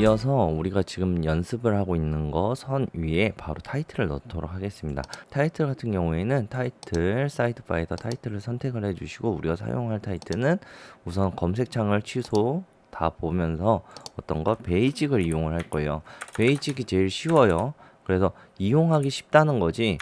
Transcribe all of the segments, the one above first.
이어서 우리가 지금 연습을 하고 있는 거 선 위에 바로 타이틀을 넣도록 하겠습니다. 타이틀 같은 경우에는 타이틀 사이드바에서 타이틀을 선택을 해주시고, 우리가 사용할 타이틀은 우선 검색창을 취소 다 보면서 어떤 거 베이직을 이용을 할 거예요. 베이직이 제일 쉬워요. 그래서 이용하기 쉽다는 거지,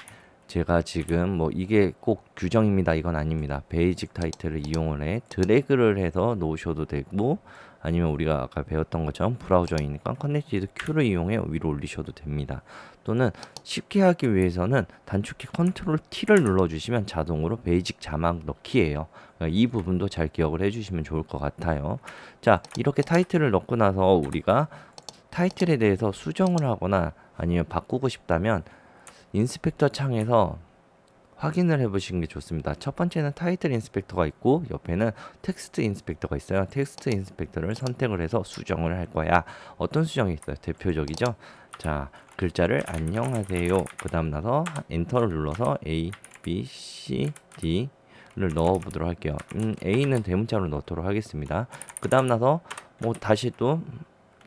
제가 지금 뭐 이게 꼭 규정입니다 이건 아닙니다. 베이직 타이틀을 이용을 해 드래그를 해서 놓으셔도 되고, 아니면 우리가 아까 배웠던 것처럼 브라우저이니까 커넥티드 Q를 이용해 위로 올리셔도 됩니다. 또는 쉽게 하기 위해서는 단축키 컨트롤 T를 눌러주시면 자동으로 베이직 자막 넣기예요. 그러니까 이 부분도 잘 기억을 해주시면 좋을 것 같아요. 자, 이렇게 타이틀을 넣고 나서 우리가 타이틀에 대해서 수정을 하거나 아니면 바꾸고 싶다면 인스펙터 창에서 확인을 해보시는 게 좋습니다. 첫 번째는 타이틀 인스펙터가 있고, 옆에는 텍스트 인스펙터가 있어요. 텍스트 인스펙터를 선택을 해서 수정을 할 거야. 어떤 수정이 있어요? 대표적이죠. 자, 글자를 안녕하세요 그 다음 나서 엔터를 눌러서 A, B, C, D를 넣어 보도록 할게요. A는 대문자로 넣도록 하겠습니다. 그 다음 나서 뭐 다시 또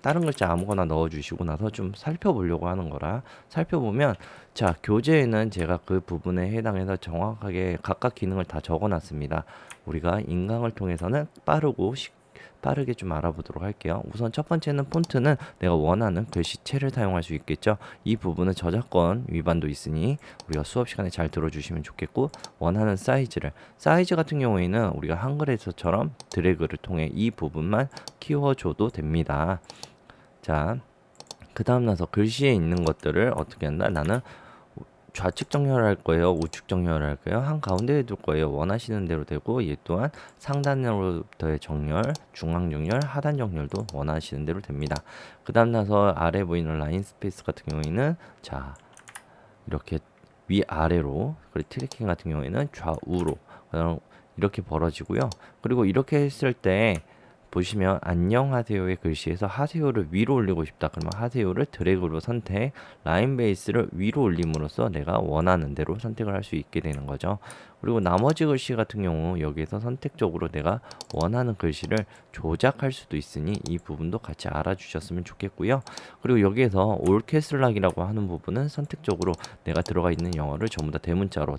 다른 글자 아무거나 넣어주시고 나서 좀 살펴보려고 하는 거라, 살펴보면, 자, 교재에는 제가 그 부분에 해당해서 정확하게 각각 기능을 다 적어놨습니다. 우리가 인강을 통해서는 빠르게 좀 알아보도록 할게요. 우선 첫 번째는 폰트는 내가 원하는 글씨체를 사용할 수 있겠죠. 이 부분은 저작권 위반도 있으니 우리가 수업 시간에 잘 들어주시면 좋겠고, 원하는 사이즈 같은 경우에는 우리가 한글에서처럼 드래그를 통해 이 부분만 키워줘도 됩니다. 자, 그 다음 나서 글씨에 있는 것들을 어떻게 한다? 나는 좌측 정렬을 할 거예요, 우측 정렬을 할 거예요, 한가운데에 둘 거예요. 원하시는 대로 되고, 얘 또한 상단으로부터의 정렬, 중앙 정렬, 하단 정렬도 원하시는 대로 됩니다. 그 다음 나서 아래 보이는 라인 스페이스 같은 경우에는, 자, 이렇게 위아래로, 그리고 트래킹 같은 경우에는 좌우로 이렇게 벌어지고요. 그리고 이렇게 했을 때 보시면 안녕하세요의 글씨에서 하세요를 위로 올리고 싶다 그러면 하세요를 드래그로 선택, 라인 베이스를 위로 올림으로써 내가 원하는 대로 선택을 할 수 있게 되는 거죠. 그리고 나머지 글씨 같은 경우 여기에서 선택적으로 내가 원하는 글씨를 조작할 수도 있으니 이 부분도 같이 알아주셨으면 좋겠고요. 그리고 여기에서 올캐슬락이라고 하는 부분은 선택적으로 내가 들어가 있는 영어를 전부 다 대문자로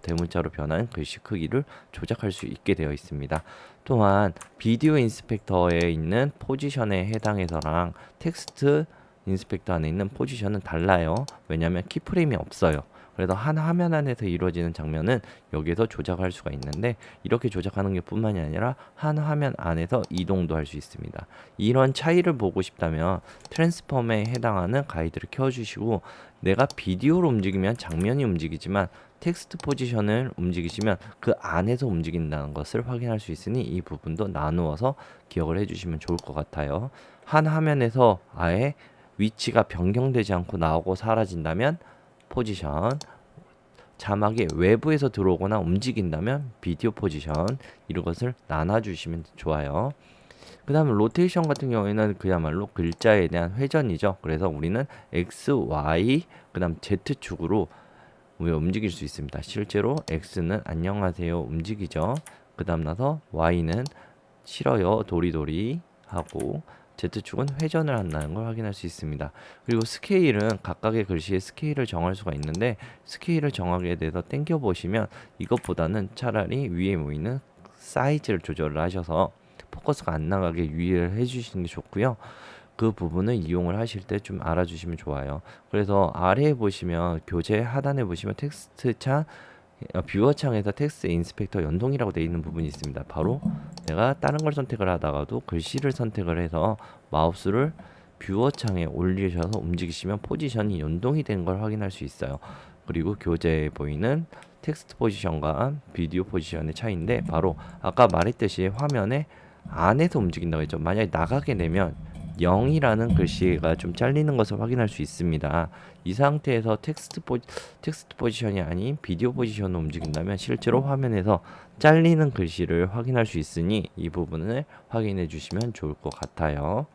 변한 글씨 크기를 조작할 수 있게 되어 있습니다. 또한 비디오 인스펙터에 있는 포지션에 해당해서랑 텍스트 인스펙터 안에 있는 포지션은 달라요. 왜냐하면 키프레임이 없어요. 그래서 한 화면 안에서 이루어지는 장면은 여기에서 조작할 수가 있는데, 이렇게 조작하는 게 뿐만이 아니라 한 화면 안에서 이동도 할 수 있습니다. 이런 차이를 보고 싶다면 트랜스폼에 해당하는 가이드를 켜주시고, 내가 비디오로 움직이면 장면이 움직이지만 텍스트 포지션을 움직이시면 그 안에서 움직인다는 것을 확인할 수 있으니 이 부분도 나누어서 기억을 해주시면 좋을 것 같아요. 한 화면에서 아예 위치가 변경되지 않고 나오고 사라진다면 포지션, 자막이 외부에서 들어오거나 움직인다면 비디오 포지션, 이런 것을 나눠주시면 좋아요. 그 다음에 로테이션 같은 경우에는 그야말로 글자에 대한 회전이죠. 그래서 우리는 X, Y, 그 다음 Z축으로 우리가 움직일 수 있습니다. 실제로 X는 안녕하세요 움직이죠. 그 다음 나서 Y는 싫어요 도리도리 하고, Z축은 회전을 한다는 걸 확인할 수 있습니다. 그리고 스케일은 각각의 글씨의 스케일을 정할 수가 있는데, 스케일을 정하게 돼서 당겨 보시면 이것보다는 차라리 위에 보이는 사이즈를 조절을 하셔서 포커스가 안 나가게 유의를 해주시는 게 좋고요. 그 부분을 이용을 하실 때 좀 알아주시면 좋아요. 그래서 아래에 보시면 교재 하단에 보시면 텍스트 창, 뷰어 창에서 텍스트 인스펙터 연동이라고 되어 있는 부분이 있습니다. 바로 내가 다른 걸 선택을 하다가도 글씨를 선택을 해서 마우스를 뷰어 창에 올리셔서 움직이시면 포지션이 연동이 된 걸 확인할 수 있어요. 그리고 교재에 보이는 텍스트 포지션과 비디오 포지션의 차이인데, 바로 아까 말했듯이 화면에 안에서 움직인다고 했죠. 만약에 나가게 되면 0이라는 글씨가 좀 잘리는 것을 확인할 수 있습니다. 이 상태에서 텍스트 포지션이 아닌 비디오 포지션으로 움직인다면 실제로 화면에서 잘리는 글씨를 확인할 수 있으니 이 부분을 확인해 주시면 좋을 것 같아요.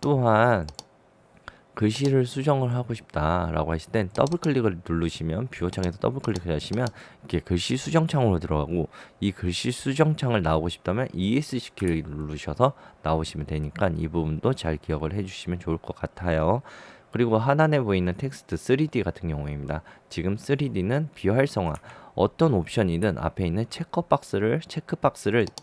또한 글씨를 수정을 하고 싶다라고 하실 땐 더블 클릭을 누르시면 뷰어 창에서 더블 클릭하시면 이렇게 글씨 수정 창으로 들어가고, 이 글씨 수정 창을 나오고 싶다면 ESC 키를 누르셔서 나오시면 되니까 이 부분도 잘 기억을 해주시면 좋을 것 같아요. 그리고 하단에 보이는 텍스트 3D 같은 경우입니다. 지금 3D는 비활성화, 어떤 옵션이든 앞에 있는 체크박스를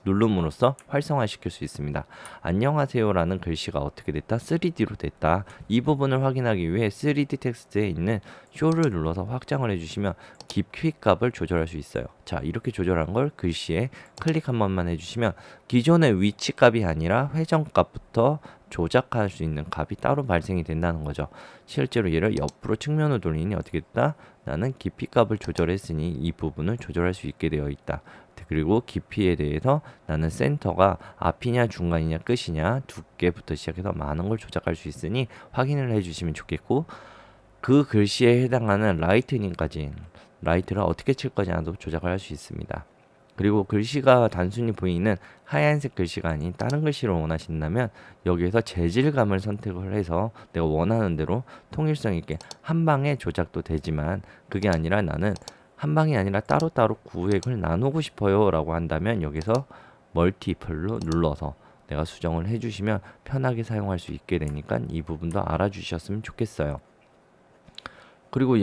누름으로써 활성화시킬 수 있습니다. 안녕하세요라는 글씨가 어떻게 됐다? 3D로 됐다. 이 부분을 확인하기 위해 3D 텍스트에 있는 쇼를 눌러서 확장을 해주시면 깊이 값을 조절할 수 있어요. 자, 이렇게 조절한 걸 글씨에 클릭 한 번만 해주시면 기존의 위치 값이 아니라 회전 값부터 조작할 수 있는 값이 따로 발생이 된다는 거죠. 실제로 얘를 옆으로 측면으로 돌리니 어떻게 됐다? 나는 깊이 값을 조절했으니 이 부분을 조절할 수 있게 되어 있다. 그리고 깊이에 대해서 나는 센터가 앞이냐 중간이냐 끝이냐 두께부터 시작해서 많은 걸 조작할 수 있으니 확인을 해주시면 좋겠고, 그 글씨에 해당하는 라이트를 어떻게 칠 거냐도 조작을 할 수 있습니다. 그리고 글씨가 단순히 보이는 하얀색 글씨가 아닌 다른 글씨를 원하신다면 여기에서 재질감을 선택을 해서 내가 원하는 대로 통일성 있게 한 방에 조작도 되지만, 그게 아니라 나는 한 방이 아니라 따로따로 구획을 나누고 싶어요 라고 한다면 여기서 멀티플로 눌러서 내가 수정을 해주시면 편하게 사용할 수 있게 되니까 이 부분도 알아주셨으면 좋겠어요. 그리고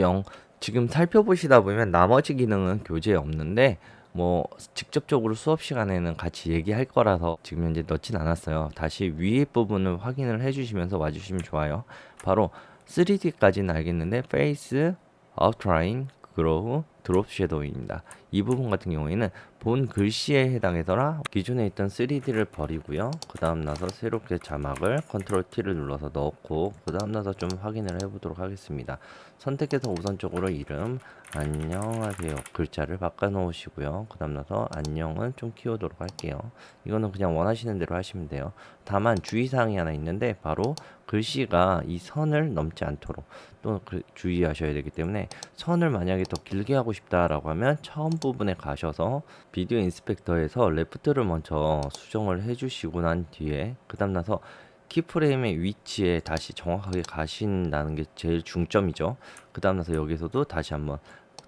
지금 살펴보시다 보면 나머지 기능은 교재에 없는데 뭐 직접적으로 수업 시간에는 같이 얘기할 거라서 지금 현재 넣진 않았어요. 다시 위에 부분을 확인을 해주시면서 와주시면 좋아요. 바로 3D까지는 알겠는데 페이스, 아웃라인, 그로우, 드롭 섀도우입니다. 이 부분 같은 경우에는 본 글씨에 해당해서라 기존에 있던 3D를 버리고요. 그 다음 나서 새롭게 자막을 컨트롤 T를 눌러서 넣고 그 다음 나서 좀 확인을 해보도록 하겠습니다. 선택해서 우선적으로 이름 안녕하세요 글자를 바꿔 놓으시고요. 그 다음 나서 안녕은 좀 키우도록 할게요. 이거는 그냥 원하시는 대로 하시면 돼요. 다만 주의사항이 하나 있는데 바로 글씨가 이 선을 넘지 않도록 또 주의하셔야 되기 때문에, 선을 만약에 더 길게 하고 싶다라고 하면 처음 부분에 가셔서 비디오 인스펙터에서 레프트를 먼저 수정을 해주시고 난 뒤에 그 다음 나서 키프레임의 위치에 다시 정확하게 가신다는 게 제일 중점이죠. 그 다음 나서 여기서도 다시 한번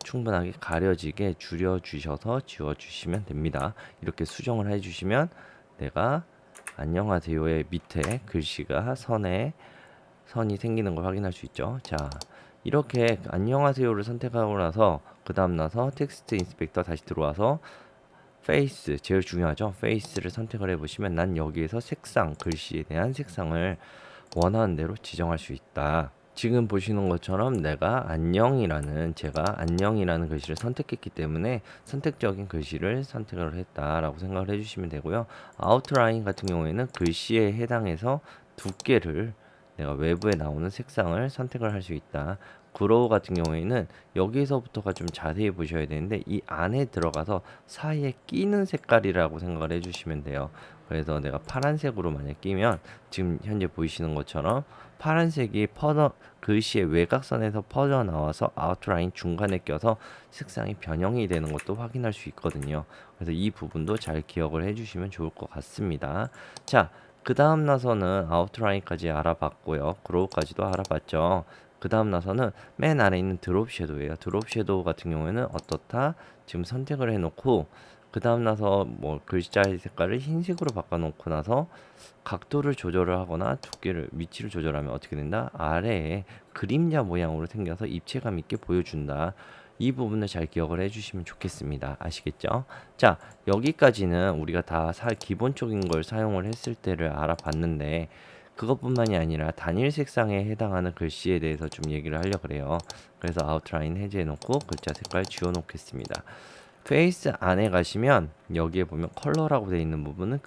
충분하게 가려지게 줄여주셔서 지워주시면 됩니다. 이렇게 수정을 해주시면 내가 안녕하세요의 밑에 글씨가 선이 생기는 걸 확인할 수 있죠. 자, 이렇게 안녕하세요를 선택하고 나서 그 다음 나서 텍스트 인스펙터 다시 들어와서 페이스, 제일 중요하죠. 페이스를 선택을 해보시면 난 여기에서 색상, 글씨에 대한 색상을 원하는 대로 지정할 수 있다. 지금 보시는 것처럼 제가 안녕이라는 글씨를 선택했기 때문에 선택적인 글씨를 선택을 했다라고 생각을 해주시면 되고요. 아웃라인 같은 경우에는 글씨에 해당해서 두께를 내가 외부에 나오는 색상을 선택을 할 수 있다. 그로우 같은 경우에는 여기서부터가 좀 자세히 보셔야 되는데 이 안에 들어가서 사이에 끼는 색깔이라고 생각을 해주시면 돼요. 그래서 내가 파란색으로 만약 끼면 지금 현재 보이시는 것처럼 파란색이 글씨의 외곽선에서 퍼져 나와서 아웃라인 중간에 껴서 색상이 변형이 되는 것도 확인할 수 있거든요. 그래서 이 부분도 잘 기억을 해주시면 좋을 것 같습니다. 자, 그 다음 나서는 아웃라인까지 알아봤고요. 그로우까지도 알아봤죠. 그 다음 나서는 맨 아래 있는 드롭 섀도우예요. 드롭 섀도우 같은 경우에는 어떻다? 지금 선택을 해놓고 그 다음 나서 뭐 글자의 색깔을 흰색으로 바꿔놓고 나서 각도를 조절을 하거나 위치를 조절하면 어떻게 된다? 아래에 그림자 모양으로 생겨서 입체감 있게 보여준다. 이 부분을 잘 기억을 해주시면 좋겠습니다. 아시겠죠? 자, 여기까지는 우리가 다 기본적인 걸 사용을 했을 때를 알아봤는데, 그것뿐만이 아니라 단일 색상에 해당하는 글씨에 대해서 좀 얘기를 하려고 그래요. 그래서 아웃라인 해제해 놓고 글자 색깔 지워 놓겠습니다. 페이스 안에 가시면 여기에 보면 컬러라고 되어 있는 부분은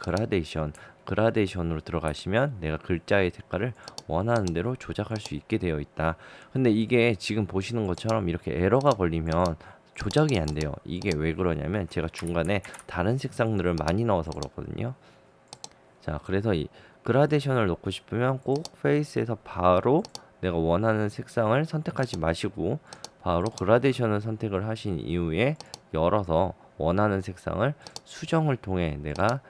그라데이션으로 들어가시면 내가 글자의 색깔을 원하는 대로 조작할 수 있게 되어 있다. 근데 이게 지금 보시는 것처럼 이렇게 에러가 걸리면 조작이 안 돼요. 이게 왜 그러냐면 제가 중간에 다른 색상들을 많이 넣어서 그렇거든요. 자, 그래서 이 그라데이션을 넣고 싶으면 꼭 페이스에서 바로 내가 원하는 색상을 선택하지 마시고 바로 그라데이션을 선택을 하신 이후에 열어서 원하는 색상을 수정을 통해 내가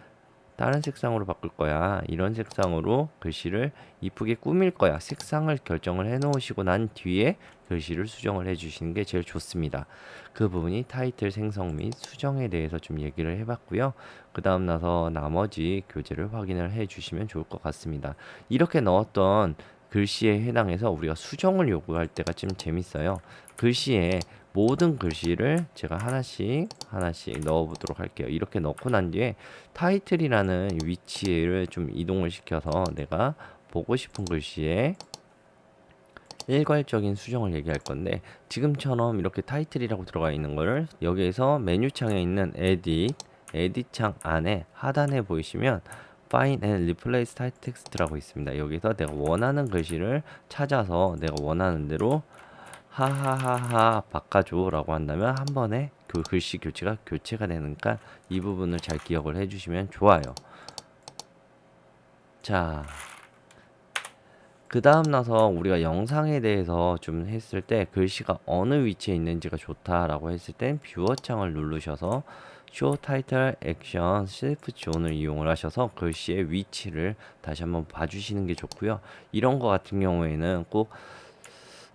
다른 색상으로 바꿀 거야. 이런 색상으로 글씨를 이쁘게 꾸밀 거야. 색상을 결정을 해 놓으시고 난 뒤에 글씨를 수정을 해 주시는 게 제일 좋습니다. 그 부분이 타이틀 생성 및 수정에 대해서 좀 얘기를 해봤고요. 그 다음 나서 나머지 교재를 확인을 해 주시면 좋을 것 같습니다. 이렇게 넣었던 글씨에 해당해서 우리가 수정을 요구할 때가 좀 재밌어요. 글씨에 모든 글씨를 제가 하나씩 넣어 보도록 할게요. 이렇게 넣고 난 뒤에 타이틀이라는 위치를 좀 이동을 시켜서 내가 보고 싶은 글씨에 일괄적인 수정을 얘기할 건데, 지금처럼 이렇게 타이틀이라고 들어가 있는 거를 여기에서 메뉴창에 있는 에딧 창 안에 하단에 보이시면 Find and Replace Type Text라고 있습니다. 여기서 내가 원하는 글씨를 찾아서 내가 원하는 대로 하하하하 바꿔줘 라고 한다면 한 번에 그 글씨 교체가 되니까 이 부분을 잘 기억을 해주시면 좋아요. 자, 그 다음 나서 우리가 영상에 대해서 좀 했을 때 글씨가 어느 위치에 있는지가 좋다라고 했을 땐 뷰어 창을 누르셔서 쇼 타이틀 액션 셀프 존을 이용을 하셔서 글씨의 위치를 다시 한번 봐주시는 게 좋고요. 이런 거 같은 경우에는 꼭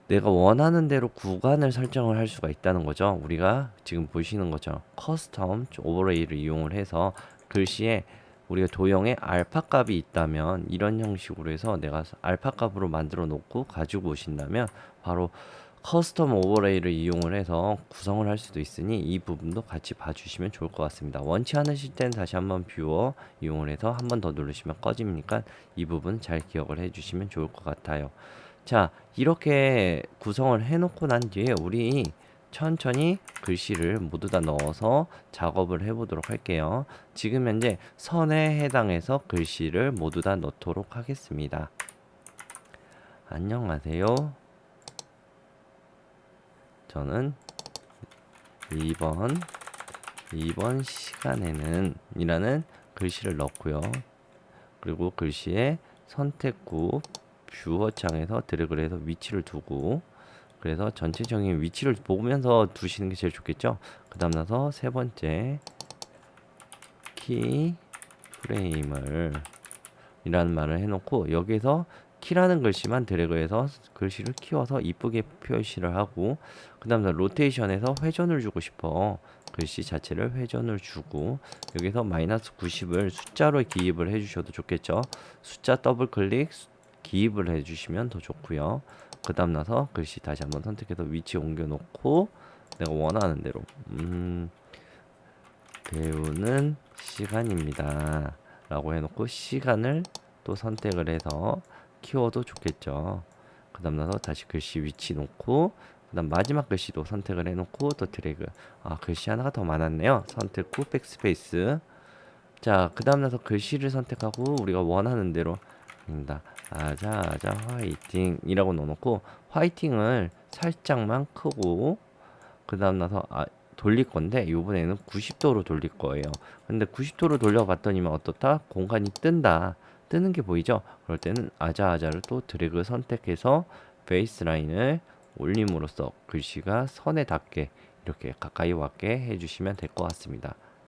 내가 원하는 대로 구간을 설정을 할 수가 있다는 거죠. 우리가 지금 보시는 것처럼 커스텀 오버레이를 이용을 해서 글씨에 우리가 도형에 알파 값이 있다면 이런 형식으로 해서 내가 알파 값으로 만들어 놓고 가지고 오신다면 바로 커스텀 오버레이를 이용을 해서 구성을 할 수도 있으니 이 부분도 같이 봐주시면 좋을 것 같습니다. 원치 않으실 땐 다시 한번 뷰어 이용을 해서 한 번 더 누르시면 꺼집니까? 이 부분 잘 기억을 해주시면 좋을 것 같아요. 자, 이렇게 구성을 해놓고 난 뒤에 우리 천천히 글씨를 모두 다 넣어서 작업을 해보도록 할게요. 지금 현재 선에 해당해서 글씨를 모두 다 넣도록 하겠습니다. 안녕하세요. 저는 이번 시간에는 이라는 글씨를 넣고요. 그리고 글씨의 선택구 뷰어 창에서 드래그를 해서 위치를 두고, 그래서 전체적인 위치를 보면서 두시는 게 제일 좋겠죠. 그 다음 나서 세 번째 키 프레임을 이라는 말을 해놓고 여기에서 키라는 글씨만 드래그해서 글씨를 키워서 이쁘게 표시를 하고, 그 다음 로테이션에서 회전을 주고 싶어 글씨 자체를 회전을 주고, 여기서 마이너스 90을 숫자로 기입을 해주셔도 좋겠죠. 숫자 더블 클릭 기입을 해주시면 더 좋고요. 그 다음 나서 글씨 다시 한번 선택해서 위치 옮겨 놓고 내가 원하는 대로 배우는 시간입니다 라고 해놓고 시간을 또 선택을 해서 키워도 좋겠죠. 그 다음 나서 다시 글씨 위치 놓고, 그 다음 마지막 글씨도 선택을 해놓고 또 드래그. 글씨 하나가 더 많았네요. 선택 후 백스페이스. 자, 그 다음 나서 글씨를 선택하고 우리가 원하는 대로 입니다. 아자 화이팅 이라고 넣어놓고 화이팅을 살짝만 크고, 그 다음 나서 돌릴 건데 이번에는 90도로 돌릴 거예요. 근데 90도로 돌려봤더니만 어떻다? 공간이 뜨는 게 보이죠? 그럴 때는 아자아자를 또 드래그 선택해서 베이스 라인을 올림으로써 글씨가 선에 닿게 이렇게 가까이 왔게 해주시면 될 것 같습니다.